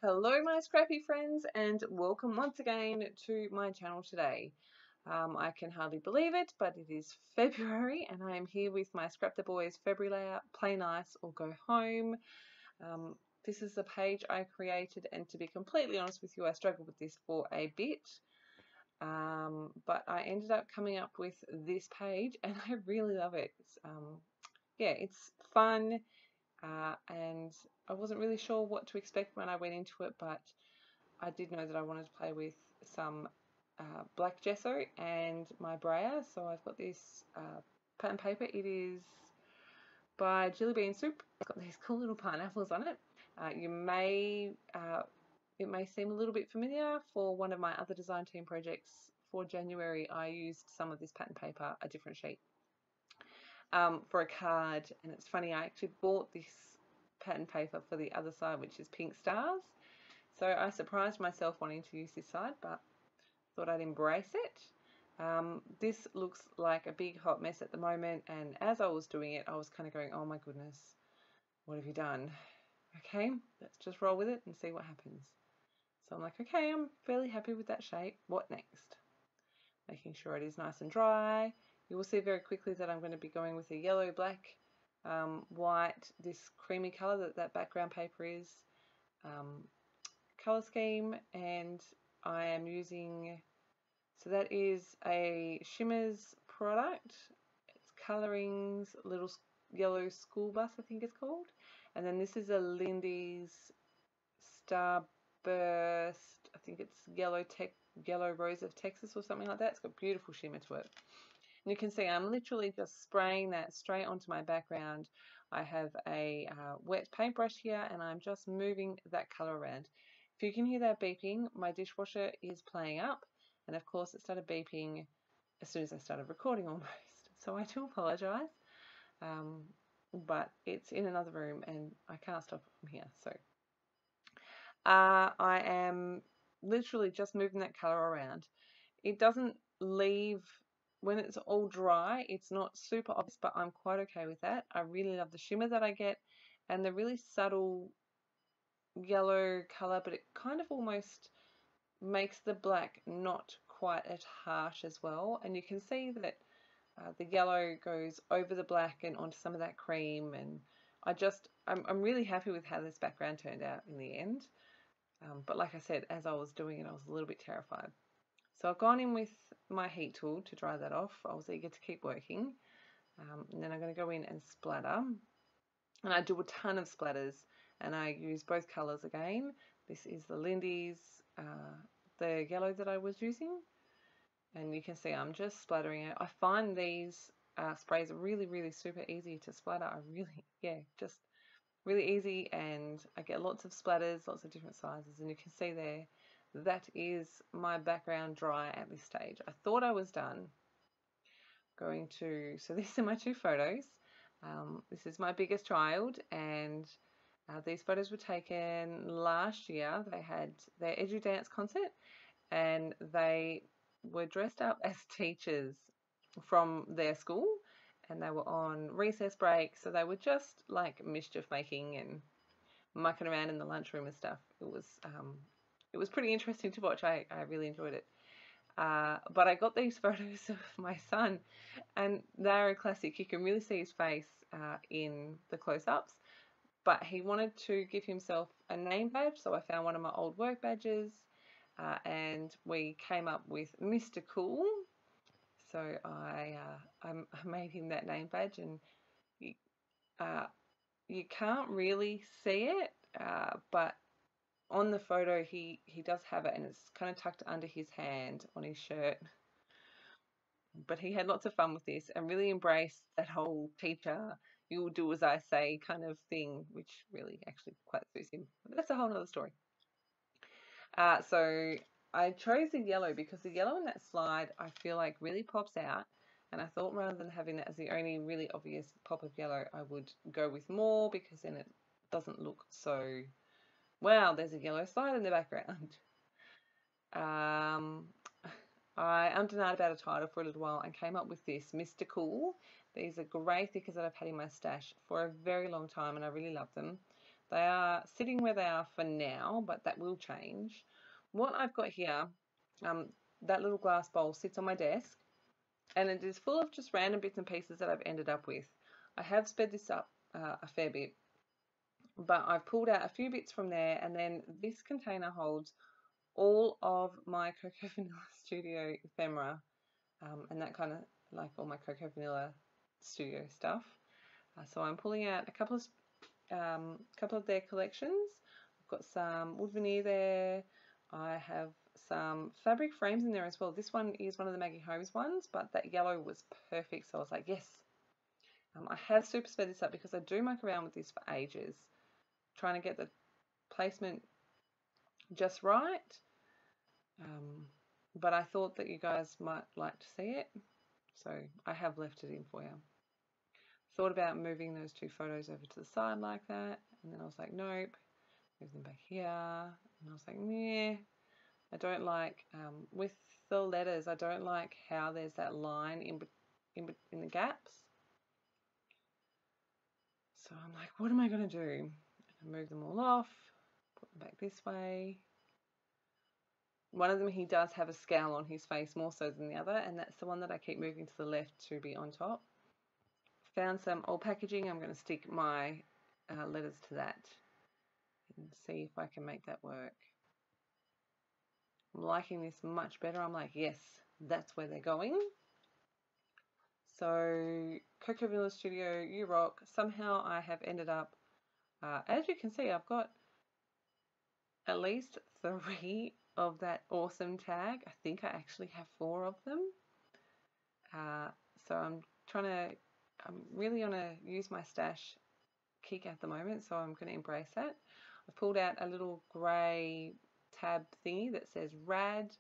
Hello my scrappy friends and welcome once again to my channel today. I can hardly believe it, but it is February and I am here with my Scrap the Boys February layout, Play Nice or Go Home. This is a page I created, and to be completely honest with you, I struggled with this for a bit. But I ended up coming up with this page and I really love it. It's fun. And I wasn't really sure what to expect when I went into it, but I did know that I wanted to play with some black gesso and my brayer. So I've got this pattern paper. It is by Jelly Bean Soup. It's got these cool little pineapples on it. It may seem a little bit familiar. For one of my other design team projects for January, I used some of this pattern paper, a different sheet, for a card. And it's funny, I actually bought this pattern paper for the other side, which is pink stars. So I surprised myself wanting to use this side, but thought I'd embrace it. This looks like a big hot mess at the moment, and as I was doing it, I was kind of going, oh my goodness, what have you done? Okay, let's just roll with it and see what happens. So I'm like, okay, I'm fairly happy with that shape. What next? Making sure it is nice and dry. You will see very quickly that I'm going to be going with a yellow, black, white, this creamy color that background paper is. Color scheme, and I am using, so that is a Shimmers product. It's Colorings Little Yellow School Bus, I think it's called. And then this is a Lindy's Starburst, I think it's Yellow Rose of Texas or something like that. It's got beautiful shimmer to it. And you can see I'm literally just spraying that straight onto my background. I have a wet paintbrush here and I'm just moving that color around. If you can hear that beeping, my dishwasher is playing up, and of course it started beeping as soon as I started recording almost. So I do apologize, but it's in another room and I can't stop it from here. So I am literally just moving that color around. It doesn't leave, when it's all dry, it's not super obvious, but I'm quite okay with that. I really love the shimmer that I get and the really subtle yellow color, but it kind of almost makes the black not quite as harsh as well. And you can see that the yellow goes over the black and onto some of that cream, and I'm really happy with how this background turned out in the end. But like I said, as I was doing it, I was a little bit terrified. So I've gone in with my heat tool to dry that off. I was eager to keep working. And then I'm going to go in and splatter. And I do a ton of splatters, and I use both colours again. This is the Lindy's, the yellow that I was using. And you can see I'm just splattering it. I find these sprays are really, really super easy to splatter. Just really easy, and I get lots of splatters, lots of different sizes. And you can see there, that is my background dry at this stage. I thought I was done. So these are my two photos. This is my biggest child, and these photos were taken last year. They had their Edu Dance concert, and they were dressed up as teachers from their school, and they were on recess break, so they were just like mischief making and mucking around in the lunchroom and stuff. It was pretty interesting to watch. I really enjoyed it. But I got these photos of my son, and they're a classic. You can really see his face in the close-ups, but he wanted to give himself a name badge, so I found one of my old work badges, and we came up with Mr. Cool. So I made him that name badge, and you can't really see it, but on the photo he does have it, and it's kind of tucked under his hand on his shirt. But he had lots of fun with this and really embraced that whole teacher, you'll do as I say kind of thing, which really actually quite suits him. But that's a whole other story. So I chose the yellow because the yellow in that slide I feel like really pops out, and I thought rather than having that as the only really obvious pop of yellow, I would go with more, because then it doesn't look so, wow, there's a yellow slide in the background. I undenied about a title for a little while and came up with this, Mr. Cool. These are grey thickers that I've had in my stash for a very long time, and I really love them. They are sitting where they are for now, but that will change. What I've got here, that little glass bowl sits on my desk, and it is full of just random bits and pieces that I've ended up with. I have sped this up a fair bit, but I've pulled out a few bits from there, and then this container holds all of my Cocoa Vanilla Studio ephemera, and that kind of like all my Cocoa Vanilla Studio stuff. So I'm pulling out a couple of their collections. I've got some wood veneer there. I have some fabric frames in there as well. This one is one of the Maggie Holmes ones, but that yellow was perfect, so I was like, yes. I have super sped this up because I do muck around with this for ages, trying to get the placement just right. But I thought that you guys might like to see it, so I have left it in for you. Thought about moving those two photos over to the side like that, and then I was like, nope, move them back here, and I was like, yeah, I don't like, with the letters, I don't like how there's that line in the gaps. So I'm like, what am I going to do? I move them all off, put them back this way. One of them, he does have a scowl on his face more so than the other, and that's the one that I keep moving to the left to be on top. Found some old packaging. I'm going to stick my letters to that and see if I can make that work. I'm liking this much better. I'm like, yes, that's where they're going. So Cocoa Vanilla Studio, you rock. Somehow I have ended up, as you can see, I've got at least 3 of that awesome tag. I think I actually have 4 of them. So I'm really on a use my stash kick at the moment, so I'm going to embrace that. I've pulled out a little grey tab thingy that says rad,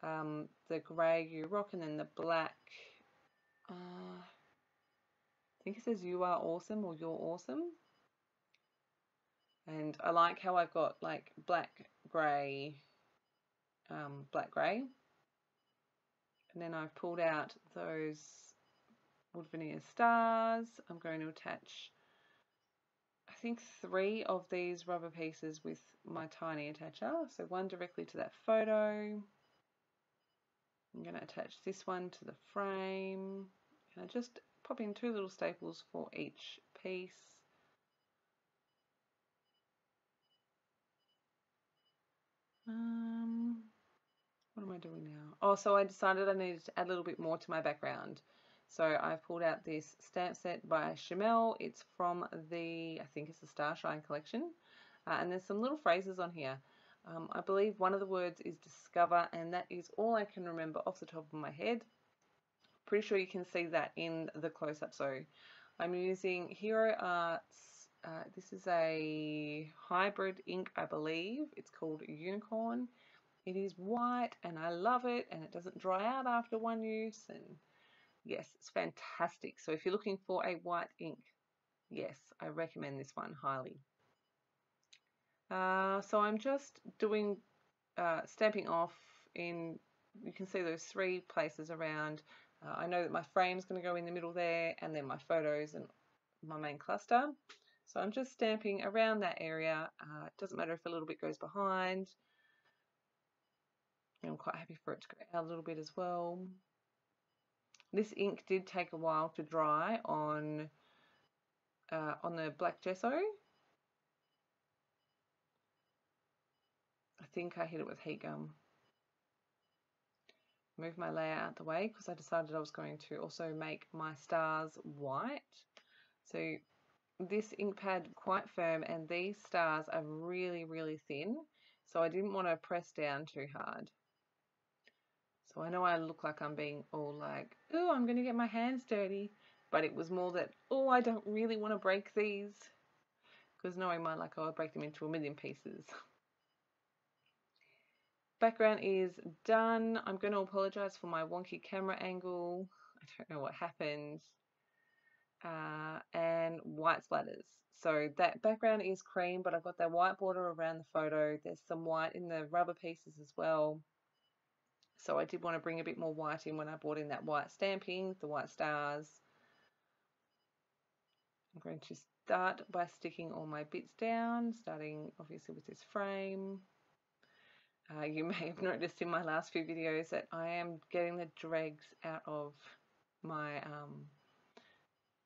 the grey you rock, and then the black, I think it says you are awesome or you're awesome. And I like how I've got like black, grey, and then I've pulled out those wood veneer stars. I'm going to attach, I think, 3 of these rubber pieces with my tiny attacher. So one directly to that photo. I'm going to attach this one to the frame. And I just pop in 2 little staples for each piece. What am I doing now? Oh, so I decided I needed to add a little bit more to my background. So I've pulled out this stamp set by Chamel. It's from the, I think it's the Starshine collection. And there's some little phrases on here. I believe one of the words is discover, and that is all I can remember off the top of my head. Pretty sure you can see that in the close-up. So I'm using Hero Arts. This is a hybrid ink, I believe. It's called Unicorn. It is white and I love it, and it doesn't dry out after one use, and yes, it's fantastic. So if you're looking for a white ink, yes, I recommend this one highly. So I'm just doing stamping off in, you can see those 3 places around. I know that my frame's going to go in the middle there, and then my photos and my main cluster. So I'm just stamping around that area. It doesn't matter if a little bit goes behind. I'm quite happy for it to go out a little bit as well. This ink did take a while to dry on the black gesso. I think I hit it with heat gum. Move my layer out the way because I decided I was going to also make my stars white. So this ink pad quite firm, and these stars are really, really thin. So I didn't want to press down too hard. So I know I look like I'm being all like, oh, I'm going to get my hands dirty. But it was more that, oh, I don't really want to break these. Because knowing my luck, I would break them into a million pieces. Background is done. I'm going to apologize for my wonky camera angle. I don't know what happened. And white splatters. So that background is cream, but I've got that white border around the photo. There's some white in the rubber pieces as well. So I did want to bring a bit more white in when I brought in that white stamping, the white stars. I'm going to start by sticking all my bits down, starting obviously with this frame. You may have noticed in my last few videos that I am getting the dregs out of my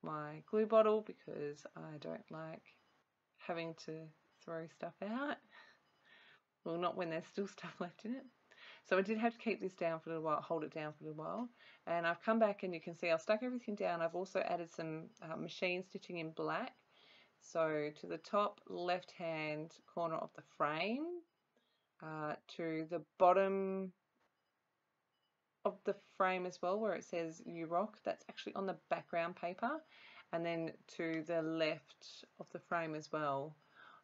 my glue bottle because I don't like having to throw stuff out. Well, not when there's still stuff left in it. So I did have to keep this down for a little while, hold it down for a little while. And I've come back and you can see I've stuck everything down. I've also added some machine stitching in black. So to the top left hand corner of the frame, to the bottom of the frame as well where it says You Rock, that's actually on the background paper. And then to the left of the frame as well.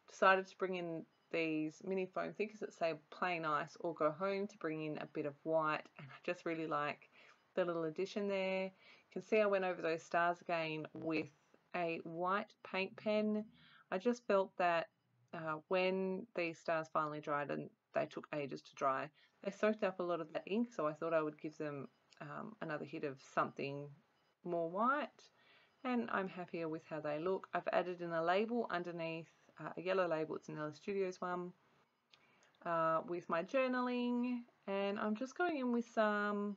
Decided to bring in these mini foam thickers that say Play Nice or Go Home to bring in a bit of white, and I just really like the little addition there. You can see I went over those stars again with a white paint pen. I just felt that when these stars finally dried, and they took ages to dry, they soaked up a lot of that ink, so I thought I would give them another hit of something more white, and I'm happier with how they look. I've added in a label underneath, a yellow label, it's an Ella Studios one, with my journaling, and I'm just going in with some,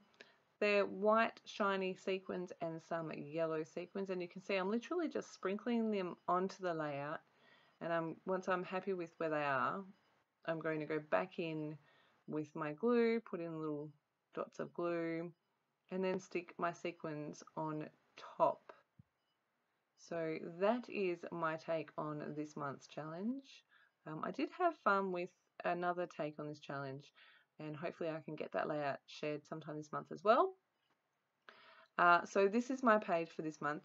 they're white shiny sequins and some yellow sequins, and you can see I'm literally just sprinkling them onto the layout, and once I'm happy with where they are, I'm going to go back in with my glue, put in little dots of glue, and then stick my sequins on top. So that is my take on this month's challenge. I did have fun with another take on this challenge, and hopefully I can get that layout shared sometime this month as well. So this is my page for this month.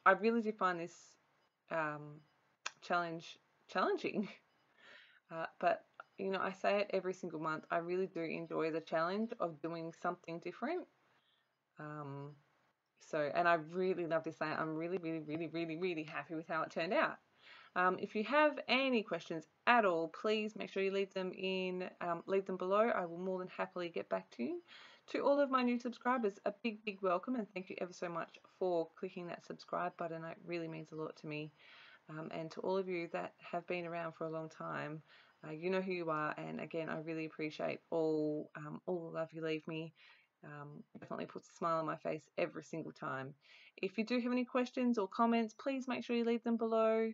I really did find this challenge challenging, but you know, I say it every single month. I really do enjoy the challenge of doing something different. And I really love this layout. I'm really happy with how it turned out. If you have any questions at all, please make sure you leave them below. I will more than happily get back to you. To all of my new subscribers, a big welcome, and thank you ever so much for clicking that subscribe button. It really means a lot to me. And to all of you that have been around for a long time, you know who you are, and again, I really appreciate all the love you leave me. Definitely puts a smile on my face every single time. If you do have any questions or comments, please make sure you leave them below.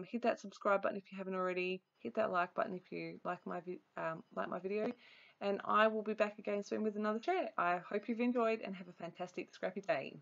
Hit that subscribe button if you haven't already. Hit that like button if you like my video. And I will be back again soon with another share. I hope you've enjoyed and have a fantastic scrappy day.